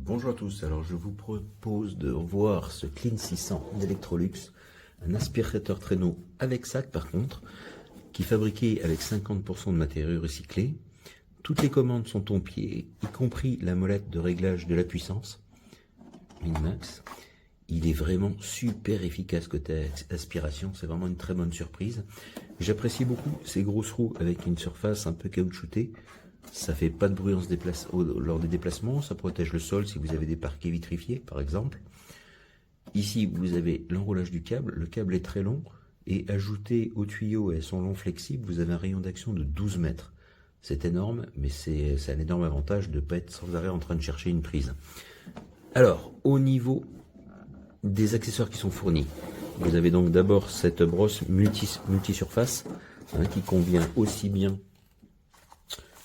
Bonjour à tous, alors je vous propose de voir ce Clean 600 d'Electrolux, un aspirateur traîneau avec sac par contre, qui est fabriqué avec 50% de matériaux recyclés. Toutes les commandes sont au pied, y compris la molette de réglage de la puissance, Minimax. Il est vraiment super efficace côté aspiration, c'est vraiment une très bonne surprise. J'apprécie beaucoup ces grosses roues avec une surface un peu caoutchoutée. Ça fait pas de bruit lors des déplacements, ça protège le sol si vous avez des parquets vitrifiés par exemple. Ici vous avez l'enroulage du câble, le câble est très long et ajouté au tuyau et à son long flexible, vous avez un rayon d'action de 12 mètres. C'est énorme, mais c'est un énorme avantage de ne pas être sans arrêt en train de chercher une prise. Alors, au niveau des accessoires qui sont fournis, vous avez donc d'abord cette brosse multi-surface qui convient aussi bien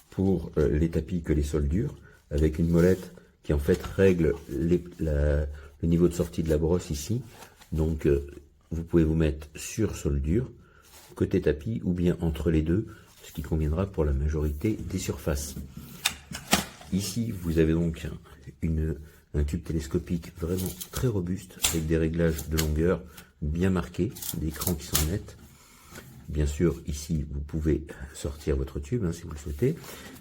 pour les tapis que les sols durs, avec une molette qui en fait règle le niveau de sortie de la brosse ici. Donc vous pouvez vous mettre sur sol dur, côté tapis, ou bien entre les deux, ce qui conviendra pour la majorité des surfaces. Ici vous avez donc un tube télescopique vraiment très robuste, avec des réglages de longueur bien marqués, des crans qui sont nets. Bien sûr, ici, vous pouvez sortir votre tube si vous le souhaitez.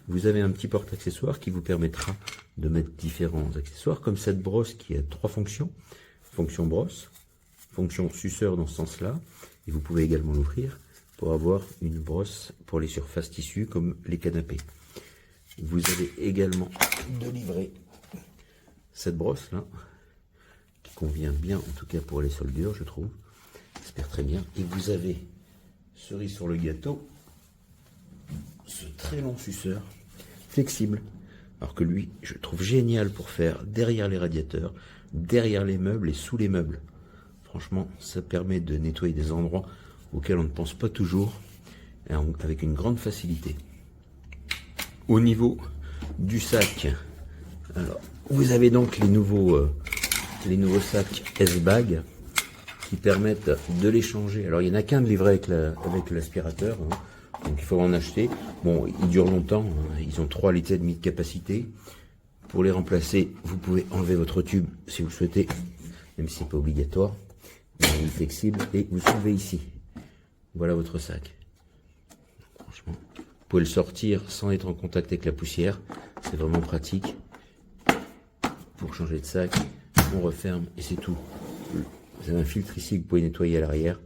Vous avez un petit porte-accessoires qui vous permettra de mettre différents accessoires, comme cette brosse qui a 3 fonctions. Fonction brosse, fonction suceur dans ce sens-là, et vous pouvez également l'ouvrir pour avoir une brosse pour les surfaces tissues comme les canapés. Vous avez également de livrer cette brosse-là, qui convient bien, en tout cas pour les sols durs, je trouve. J'espère très bien. Et vous avez, cerise sur le gâteau, ce très long suceur flexible, alors que lui je trouve génial pour faire derrière les radiateurs, derrière les meubles et sous les meubles. Franchement, ça permet de nettoyer des endroits auxquels on ne pense pas toujours, avec une grande facilité. Au niveau du sac, alors vous avez donc les nouveaux sacs S-Bag qui permettent de les changer. Alors il n'y en a qu'un de livré avec l'aspirateur, donc il faut en acheter. Bon, ils durent longtemps, ils ont 3,5 litres de capacité. Pour les remplacer, vous pouvez enlever votre tube si vous le souhaitez, même si c'est pas obligatoire. Il est flexible et vous soulevez ici. Voilà votre sac. Franchement, vous pouvez le sortir sans être en contact avec la poussière. C'est vraiment pratique. Pour changer de sac, on referme et c'est tout. Vous avez un filtre ici que vous pouvez nettoyer à l'arrière.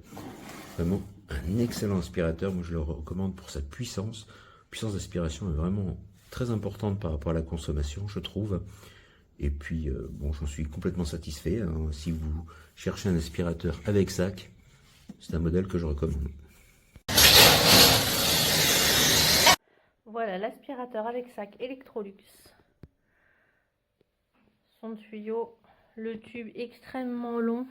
Vraiment un excellent aspirateur. Moi je le recommande pour sa puissance. Puissance d'aspiration est vraiment très importante par rapport à la consommation, je trouve. Et puis bon, j'en suis complètement satisfait. Si vous cherchez un aspirateur avec sac, c'est un modèle que je recommande. Voilà l'aspirateur avec sac Electrolux. Son tuyau, le tube extrêmement long.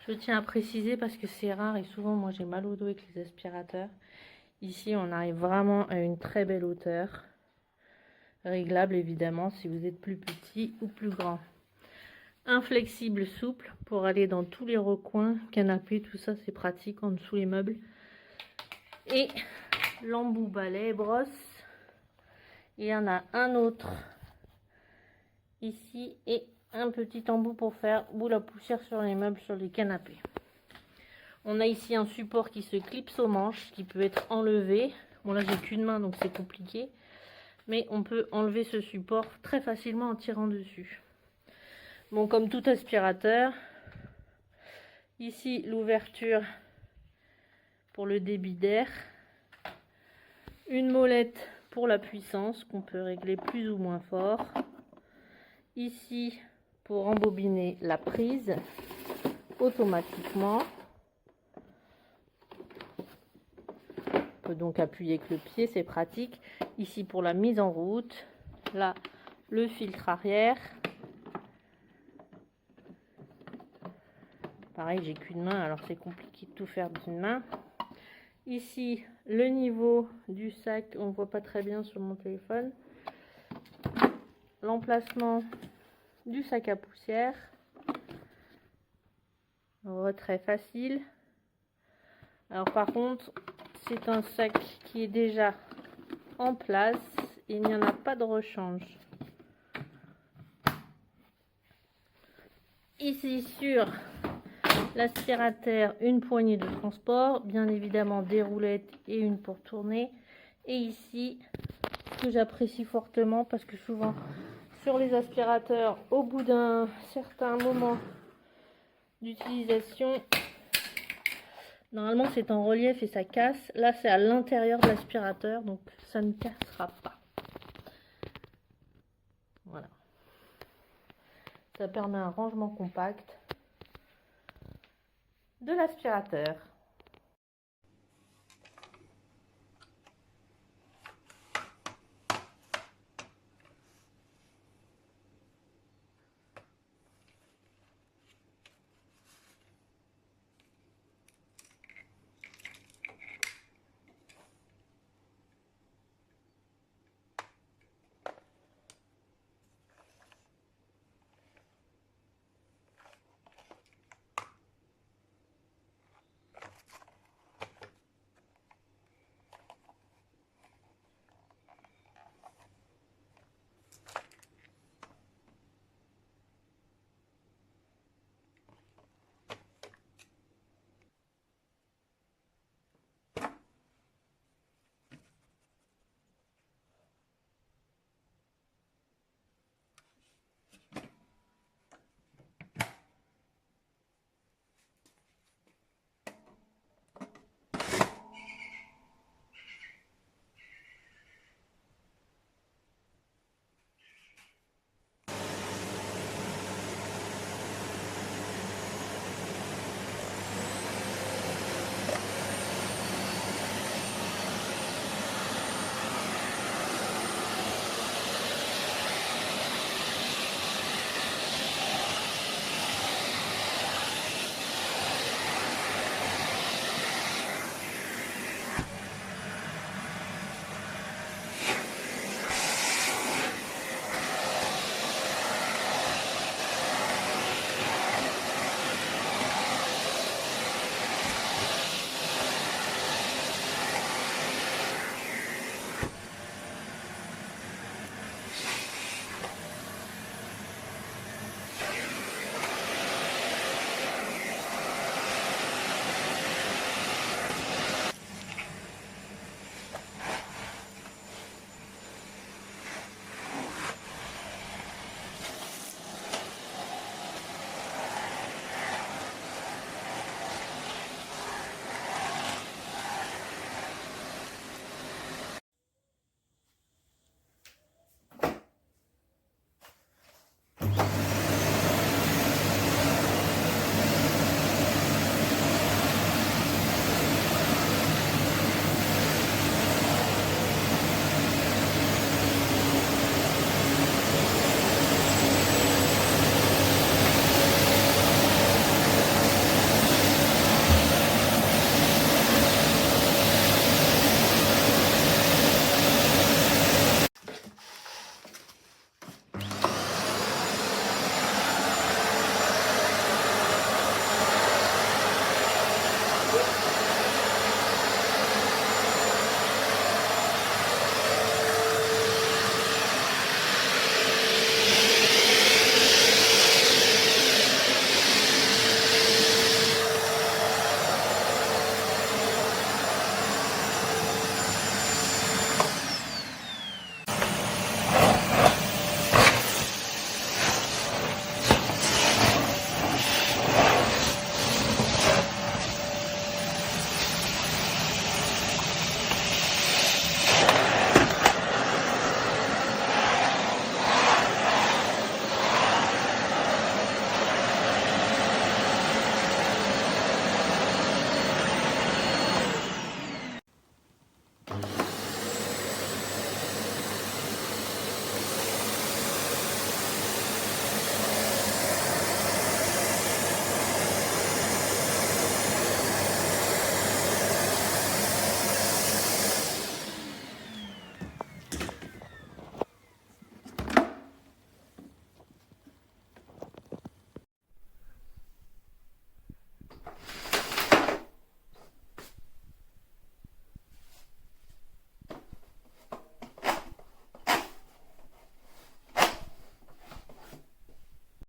Je tiens à préciser parce que c'est rare et souvent moi j'ai mal au dos avec les aspirateurs. Ici on arrive vraiment à une très belle hauteur. Réglable évidemment si vous êtes plus petit ou plus grand. Inflexible, souple pour aller dans tous les recoins, canapé, tout ça c'est pratique en dessous les meubles. Et l'embout balai brosse. Il y en a un autre ici et un petit embout pour faire boule à poussière sur les meubles, sur les canapés. On a ici un support qui se clipse aux manches, qui peut être enlevé. Bon là j'ai qu'une main donc c'est compliqué, mais on peut enlever ce support très facilement en tirant dessus. Bon, comme tout aspirateur, ici l'ouverture pour le débit d'air, une molette pour la puissance qu'on peut régler plus ou moins fort. Ici pour embobiner la prise automatiquement. On peut donc appuyer avec le pied, c'est pratique. Ici pour la mise en route. Là, le filtre arrière. Pareil, j'ai qu'une main, alors c'est compliqué de tout faire d'une main. Ici, le niveau du sac, on ne voit pas très bien sur mon téléphone. L'emplacement du sac à poussière. Retrait facile. Alors par contre, c'est un sac qui est déjà en place. Il n'y en a pas de rechange. Ici sur l'aspirateur, une poignée de transport, bien évidemment des roulettes et une pour tourner. Et ici, ce que j'apprécie fortement, parce que souvent sur les aspirateurs, au bout d'un certain moment d'utilisation, normalement c'est en relief et ça casse. Là c'est à l'intérieur de l'aspirateur, donc ça ne cassera pas. Voilà. Ça permet un rangement compact de l'aspirateur.